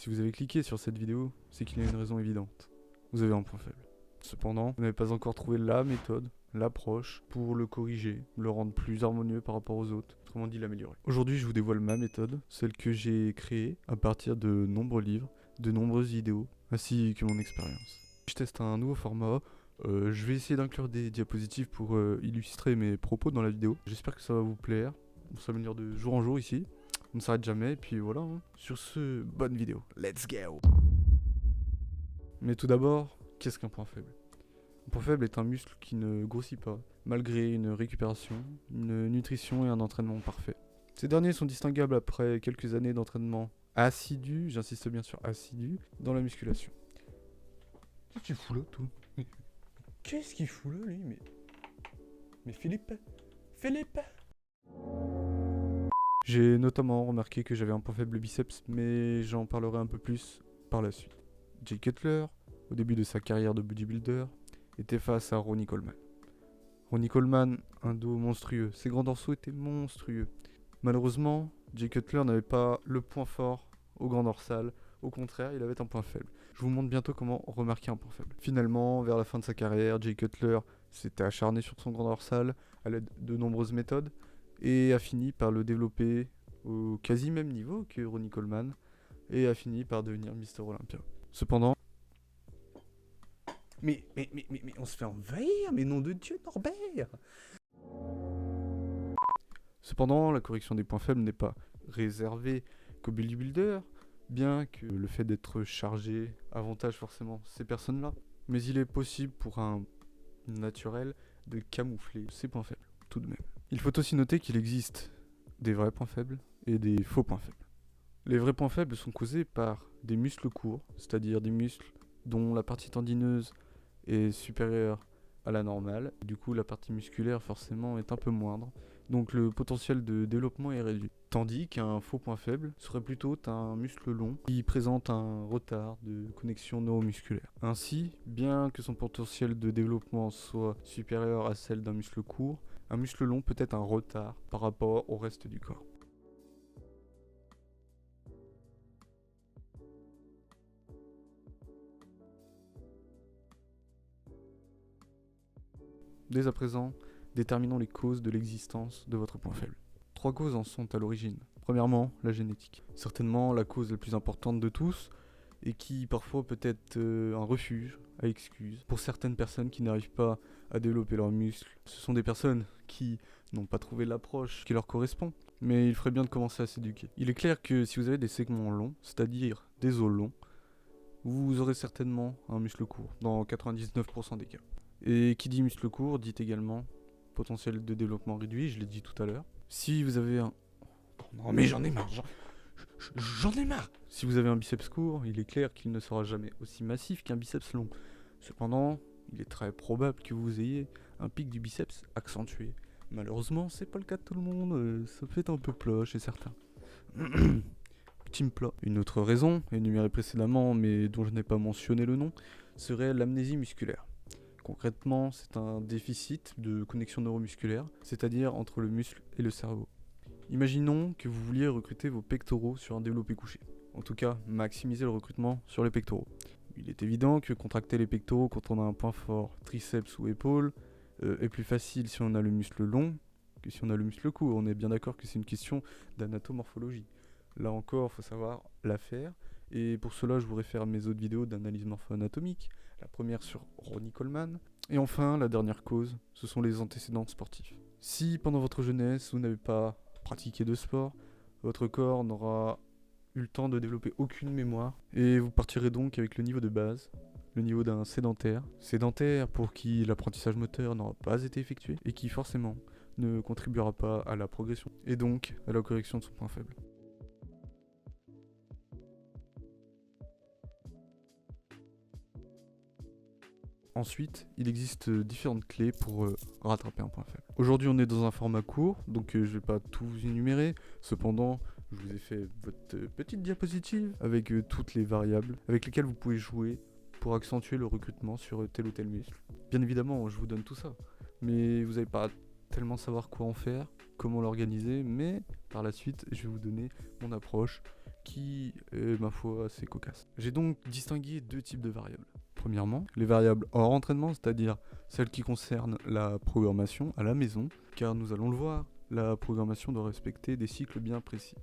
Si vous avez cliqué sur cette vidéo, c'est qu'il y a une raison évidente. Vous avez un point faible. Cependant, vous n'avez pas encore trouvé la méthode, l'approche pour le corriger, le rendre plus harmonieux par rapport aux autres, autrement dit l'améliorer. Aujourd'hui, je vous dévoile ma méthode, celle que j'ai créée à partir de nombreux livres, de nombreuses vidéos, ainsi que mon expérience. Je teste un nouveau format. Je vais essayer d'inclure des diapositives pour illustrer mes propos dans la vidéo. J'espère que ça va vous plaire. On s'améliore de jour en jour ici. On ne s'arrête jamais, et puis voilà. Sur ce, bonne vidéo. Let's go! Mais tout d'abord, qu'est-ce qu'un point faible? Un point faible est un muscle qui ne grossit pas, malgré une récupération, une nutrition et un entraînement parfait. Ces derniers sont distinguables après quelques années d'entraînement assidu, j'insiste bien sur assidu, dans la musculation. Qu'est-ce que tu fous là, toi? Qu'est-ce qu'il fout là, lui? Mais Philippe? J'ai notamment remarqué que j'avais un point faible biceps, mais j'en parlerai un peu plus par la suite. Jay Cutler, au début de sa carrière de bodybuilder, était face à Ronnie Coleman. Ronnie Coleman, un dos monstrueux, ses grands dorsaux étaient monstrueux. Malheureusement, Jay Cutler n'avait pas le point fort au grand dorsal, au contraire, il avait un point faible. Je vous montre bientôt comment remarquer un point faible. Finalement, vers la fin de sa carrière, Jay Cutler s'était acharné sur son grand dorsal à l'aide de nombreuses méthodes et a fini par le développer au quasi même niveau que Ronnie Coleman et a fini par devenir Mister Olympia. Cependant, mais on se fait envahir, mais nom de Dieu, Norbert! Cependant, la correction des points faibles n'est pas réservée qu'aux bodybuilders, bien que le fait d'être chargé avantage forcément ces personnes-là. Mais il est possible pour un naturel de camoufler ses points faibles, tout de même. Il faut aussi noter qu'il existe des vrais points faibles et des faux points faibles. Les vrais points faibles sont causés par des muscles courts, c'est-à-dire des muscles dont la partie tendineuse est supérieure à la normale. Du coup, la partie musculaire forcément est un peu moindre. Donc le potentiel de développement est réduit. Tandis qu'un faux point faible serait plutôt un muscle long qui présente un retard de connexion neuromusculaire. Ainsi, bien que son potentiel de développement soit supérieur à celle d'un muscle court, un muscle long peut être un retard par rapport au reste du corps. Dès à présent, déterminons les causes de l'existence de votre point faible. 3 causes en sont à l'origine. Premièrement, la génétique. Certainement la cause la plus importante de tous et qui parfois peut être un refuge à excuse pour certaines personnes qui n'arrivent pas à développer leurs muscles. Ce sont des personnes qui n'ont pas trouvé l'approche qui leur correspond, mais il ferait bien de commencer à s'éduquer. Il est clair que si vous avez des segments longs, c'est-à-dire des os longs, vous aurez certainement un muscle court, dans 99% des cas. Et qui dit muscle court dit également potentiel de développement réduit, je l'ai dit tout à l'heure. Si vous avez un... Oh non mais j'en ai marre, j'en ai marre. Si vous avez un biceps court, il est clair qu'il ne sera jamais aussi massif qu'un biceps long. Cependant, il est très probable que vous ayez un pic du biceps accentué. Malheureusement, c'est pas le cas de tout le monde, ça fait un peu plat chez certains. Team plat. Une autre raison, énumérée précédemment mais dont je n'ai pas mentionné le nom, serait l'amnésie musculaire. Concrètement, c'est un déficit de connexion neuromusculaire, c'est-à-dire entre le muscle et le cerveau. Imaginons que vous vouliez recruter vos pectoraux sur un développé couché. En tout cas, maximiser le recrutement sur les pectoraux. Il est évident que contracter les pectoraux quand on a un point fort, triceps ou épaule, est plus facile si on a le muscle long que si on a le muscle court. On est bien d'accord que c'est une question d'anatomorphologie. Là encore, il faut savoir la faire. Et pour cela, je vous réfère à mes autres vidéos d'analyse morpho-anatomique. La première sur Ronnie Coleman. Et enfin, la dernière cause, ce sont les antécédents sportifs. Si pendant votre jeunesse, vous n'avez pas pratiqué de sport, votre corps n'aura eu le temps de développer aucune mémoire. Et vous partirez donc avec le niveau de base, le niveau d'un sédentaire. Sédentaire pour qui l'apprentissage moteur n'aura pas été effectué et qui forcément ne contribuera pas à la progression. Et donc à la correction de son point faible. Ensuite, il existe différentes clés pour rattraper un point faible. Aujourd'hui, on est dans un format court, donc je vais pas tout vous énumérer. Cependant, je vous ai fait votre petite diapositive avec toutes les variables avec lesquelles vous pouvez jouer pour accentuer le recrutement sur tel ou tel muscle. Bien évidemment, je vous donne tout ça, mais vous n'allez pas tellement savoir quoi en faire, comment l'organiser, mais par la suite, je vais vous donner mon approche qui est, ma foi, assez cocasse. J'ai donc distingué deux types de variables. Premièrement, les variables hors entraînement, c'est-à-dire celles qui concernent la programmation à la maison, car nous allons le voir, la programmation doit respecter des cycles bien précis.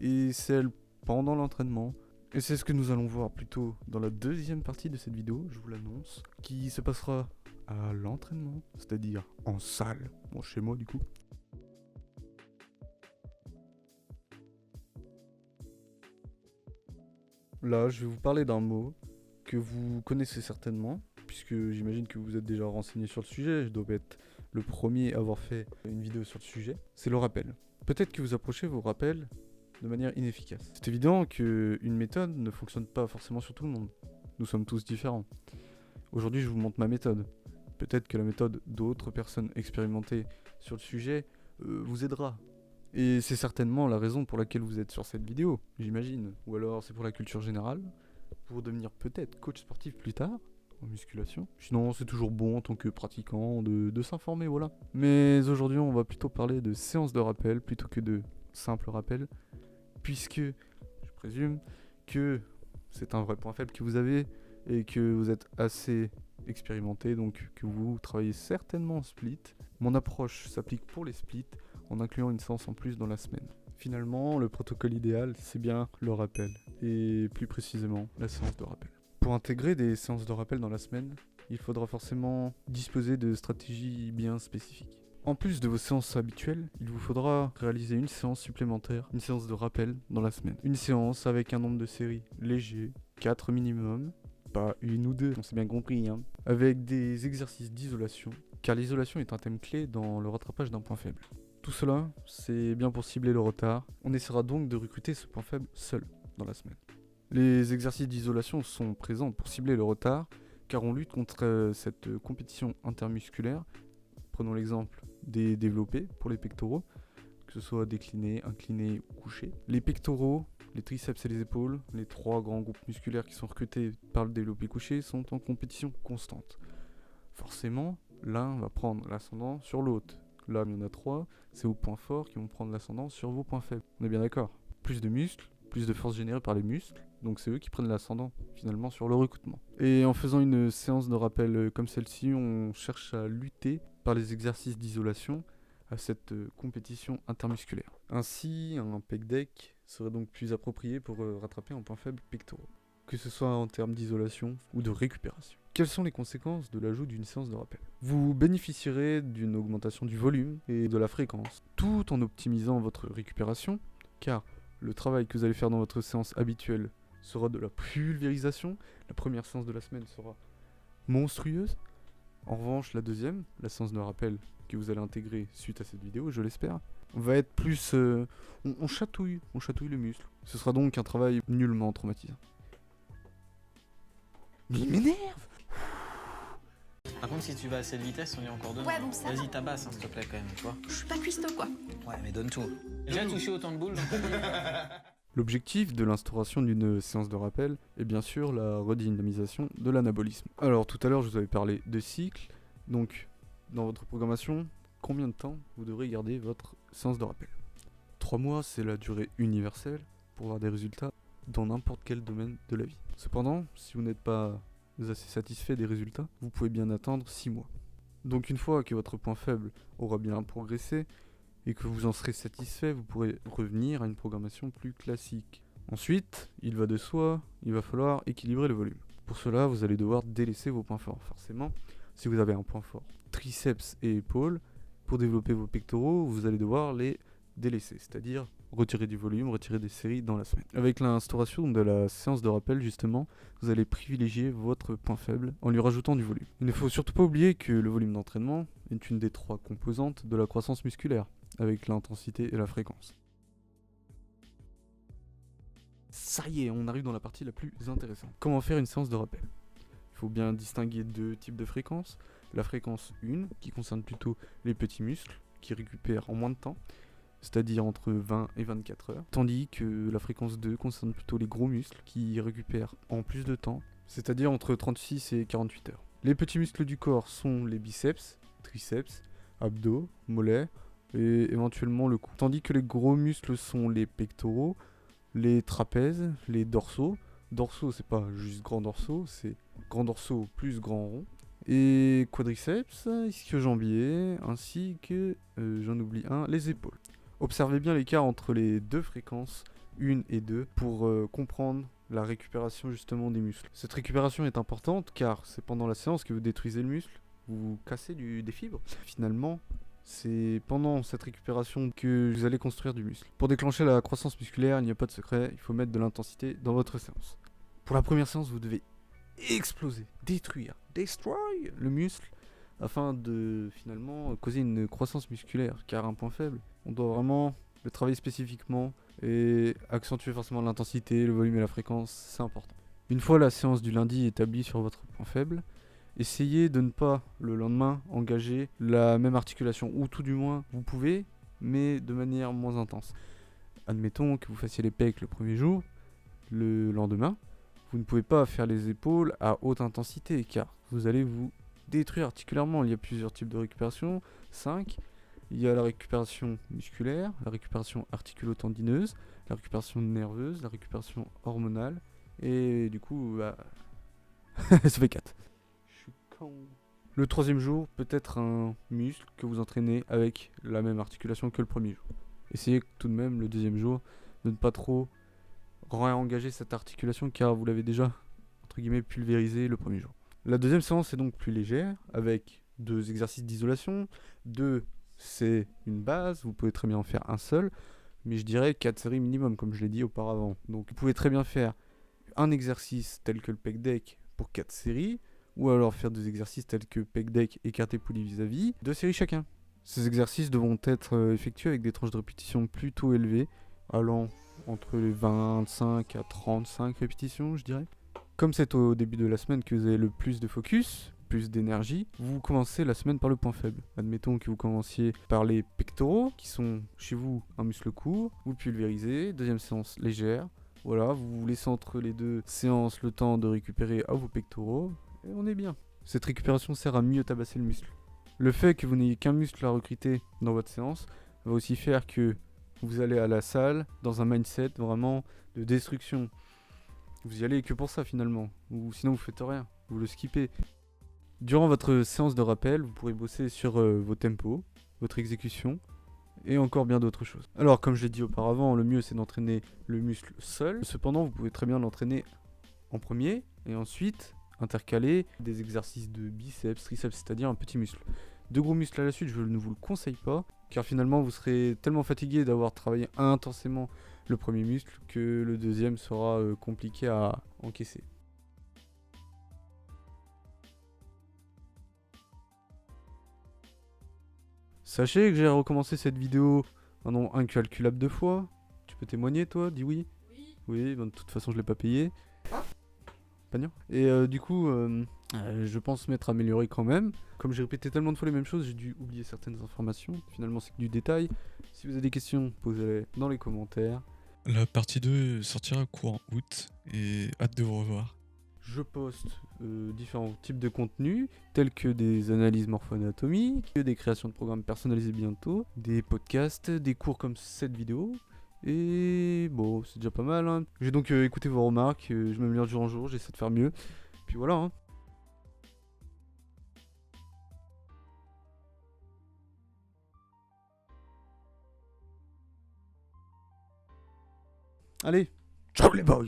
Et celles pendant l'entraînement, et c'est ce que nous allons voir plutôt dans la deuxième partie de cette vidéo, je vous l'annonce, qui se passera à l'entraînement, c'est-à-dire en salle, bon chez moi du coup. Là, je vais vous parler d'un mot que vous connaissez certainement, puisque j'imagine que vous êtes déjà renseigné sur le sujet, je dois être le premier à avoir fait une vidéo sur le sujet, c'est le rappel. Peut-être que vous approchez vos rappels de manière inefficace. C'est évident qu'une méthode ne fonctionne pas forcément sur tout le monde. Nous sommes tous différents. Aujourd'hui, je vous montre ma méthode. Peut-être que la méthode d'autres personnes expérimentées sur le sujet vous aidera. Et c'est certainement la raison pour laquelle vous êtes sur cette vidéo, j'imagine. Ou alors c'est pour la culture générale, pour devenir peut-être coach sportif plus tard, en musculation. Sinon, c'est toujours bon en tant que pratiquant de s'informer, voilà. Mais aujourd'hui, on va plutôt parler de séances de rappel plutôt que de simples rappels, puisque je présume que c'est un vrai point faible que vous avez et que vous êtes assez expérimenté, donc que vous travaillez certainement en split. Mon approche s'applique pour les splits en incluant une séance en plus dans la semaine. Finalement, le protocole idéal, c'est bien le rappel, et plus précisément la séance de rappel. Pour intégrer des séances de rappel dans la semaine, il faudra forcément disposer de stratégies bien spécifiques. En plus de vos séances habituelles, il vous faudra réaliser une séance supplémentaire, une séance de rappel dans la semaine. Une séance avec un nombre de séries léger, 4 minimum, pas une ou deux, on s'est bien compris, hein. Avec des exercices d'isolation, car l'isolation est un thème clé dans le rattrapage d'un point faible. Tout cela, c'est bien pour cibler le retard. On essaiera donc de recruter ce point faible seul dans la semaine. Les exercices d'isolation sont présents pour cibler le retard, car on lutte contre cette compétition intermusculaire. Prenons l'exemple des développés pour les pectoraux, que ce soit décliné, incliné ou couché. Les pectoraux, les triceps et les épaules, les trois grands groupes musculaires qui sont recrutés par le développé couché, sont en compétition constante. Forcément, l'un va prendre l'ascendant sur l'autre. Là, il y en a trois, c'est vos points forts qui vont prendre l'ascendant sur vos points faibles. On est bien d'accord. Plus de muscles, plus de force générée par les muscles, donc c'est eux qui prennent l'ascendant finalement sur le recrutement. Et en faisant une séance de rappel comme celle-ci, on cherche à lutter par les exercices d'isolation à cette compétition intermusculaire. Ainsi, un pec deck serait donc plus approprié pour rattraper un point faible pectoraux, que ce soit en termes d'isolation ou de récupération. Quelles sont les conséquences de l'ajout d'une séance de rappel ? Vous bénéficierez d'une augmentation du volume et de la fréquence, tout en optimisant votre récupération, car le travail que vous allez faire dans votre séance habituelle sera de la pulvérisation. La première séance de la semaine sera monstrueuse. En revanche, la deuxième, la séance de rappel que vous allez intégrer suite à cette vidéo, je l'espère, va être plus... on chatouille le muscle. Ce sera donc un travail nullement traumatisant. Mais il m'énerve! Par contre, si tu vas à cette vitesse, on est encore dedans. Ouais, bon, ça Vas-y, va. tabasse, s'il te plaît, quand même, tu vois. Je suis pas cuistot, quoi. Ouais, mais donne tout. J'ai déjà touché autant de boules. L'objectif de l'instauration d'une séance de rappel est bien sûr la redynamisation de l'anabolisme. Alors tout à l'heure je vous avais parlé de cycle, donc dans votre programmation, combien de temps vous devrez garder votre séance de rappel ? 3 mois, c'est la durée universelle pour avoir des résultats dans n'importe quel domaine de la vie. Cependant, si vous n'êtes pas assez satisfait des résultats, vous pouvez bien attendre 6 mois. Donc une fois que votre point faible aura bien progressé et que vous en serez satisfait, vous pourrez revenir à une programmation plus classique. Ensuite, il va de soi, il va falloir équilibrer le volume. Pour cela, vous allez devoir délaisser vos points forts. Forcément, si vous avez un point fort, triceps et épaules, pour développer vos pectoraux, vous allez devoir les délaisser, c'est-à-dire retirer du volume, retirer des séries dans la semaine. Avec l'instauration de la séance de rappel, justement, vous allez privilégier votre point faible en lui rajoutant du volume. Il ne faut surtout pas oublier que le volume d'entraînement est une des 3 composantes de la croissance musculaire, avec l'intensité et la fréquence. Ça y est, on arrive dans la partie la plus intéressante. Comment faire une séance de rappel ? Il faut bien distinguer 2 types de fréquences. La fréquence 1, qui concerne plutôt les petits muscles, qui récupèrent en moins de temps, c'est-à-dire entre 20 et 24 heures. Tandis que la fréquence 2 concerne plutôt les gros muscles, qui récupèrent en plus de temps, c'est-à-dire entre 36 et 48 heures. Les petits muscles du corps sont les biceps, triceps, abdos, mollets, et éventuellement le cou. Tandis que les gros muscles sont les pectoraux, les trapèzes, les dorsaux. Dorsaux, c'est pas juste grand dorsaux, c'est grand dorsaux plus grand rond. Et quadriceps, ischio-jambier, ainsi que, j'en oublie un, les épaules. Observez bien l'écart entre les deux fréquences, 1 et 2, pour comprendre la récupération justement des muscles. Cette récupération est importante car c'est pendant la séance que vous détruisez le muscle, vous cassez des fibres. Finalement, c'est pendant cette récupération que vous allez construire du muscle. Pour déclencher la croissance musculaire, il n'y a pas de secret, il faut mettre de l'intensité dans votre séance. Pour la première séance, vous devez exploser, détruire, destroy le muscle afin de finalement causer une croissance musculaire. Car un point faible, on doit vraiment le travailler spécifiquement et accentuer forcément l'intensité, le volume et la fréquence, c'est important. Une fois la séance du lundi établie sur votre point faible, essayez de ne pas le lendemain engager la même articulation, ou tout du moins vous pouvez, mais de manière moins intense. Admettons que vous fassiez les pecs le premier jour, le lendemain, vous ne pouvez pas faire les épaules à haute intensité car vous allez vous détruire articulairement. Il y a plusieurs types de récupération, 5. Il y a la récupération musculaire, la récupération articulo-tendineuse, la récupération nerveuse, la récupération hormonale, et du coup, ça fait 4. Je suis con. Le troisième jour peut être un muscle que vous entraînez avec la même articulation que le premier jour. Essayez tout de même le deuxième jour de ne pas trop réengager cette articulation car vous l'avez déjà entre guillemets pulvérisé le premier jour. La deuxième séance est donc plus légère avec 2 exercices d'isolation. 2, c'est une base, vous pouvez très bien en faire un seul, mais je dirais 4 séries minimum comme je l'ai dit auparavant. Donc vous pouvez très bien faire un exercice tel que le pec deck pour 4 séries, ou alors faire 2 exercices tels que pec deck écarté poulie vis-à-vis, 2 séries chacun. Ces exercices devront être effectués avec des tranches de répétition plutôt élevées, allant entre les 25 à 35 répétitions, je dirais. Comme c'est au début de la semaine que vous avez le plus de focus, plus d'énergie, vous commencez la semaine par le point faible. Admettons que vous commenciez par les pectoraux, qui sont chez vous un muscle court, vous pulvérisez, deuxième séance légère, voilà, vous vous laissez entre les 2 séances le temps de récupérer à vos pectoraux, et on est bien. Cette récupération sert à mieux tabasser le muscle. Le fait que vous n'ayez qu'un muscle à recruter dans votre séance va aussi faire que vous allez à la salle dans un mindset vraiment de destruction. Vous y allez que pour ça finalement, ou sinon vous faites rien, vous le skippez. Durant votre séance de rappel, vous pourrez bosser sur vos tempos, votre exécution, et encore bien d'autres choses. Alors comme je l'ai dit auparavant, le mieux c'est d'entraîner le muscle seul. Cependant, vous pouvez très bien l'entraîner en premier, et ensuite intercaler des exercices de biceps, triceps, c'est-à-dire un petit muscle. 2 gros muscles à la suite, je ne vous le conseille pas, car finalement vous serez tellement fatigué d'avoir travaillé intensément le premier muscle que le deuxième sera compliqué à encaisser. Sachez que j'ai recommencé cette vidéo un nombre incalculable de fois. Tu peux témoigner toi? Dis oui. Oui, de toute façon je l'ai pas payé. Pagnon. Et du coup, je pense m'être amélioré quand même. Comme j'ai répété tellement de fois les mêmes choses, j'ai dû oublier certaines informations. Finalement, c'est que du détail. Si vous avez des questions, posez-les dans les commentaires. La partie 2 sortira courant août et hâte de vous revoir. Je poste différents types de contenus, tels que des analyses morpho-anatomiques, des créations de programmes personnalisés bientôt, des podcasts, des cours comme cette vidéo. Et bon, c'est déjà pas mal. Hein. J'ai donc écouté vos remarques, je m'améliore de jour en jour, j'essaie de faire mieux. Puis voilà. Hein. Allez, ciao les boys!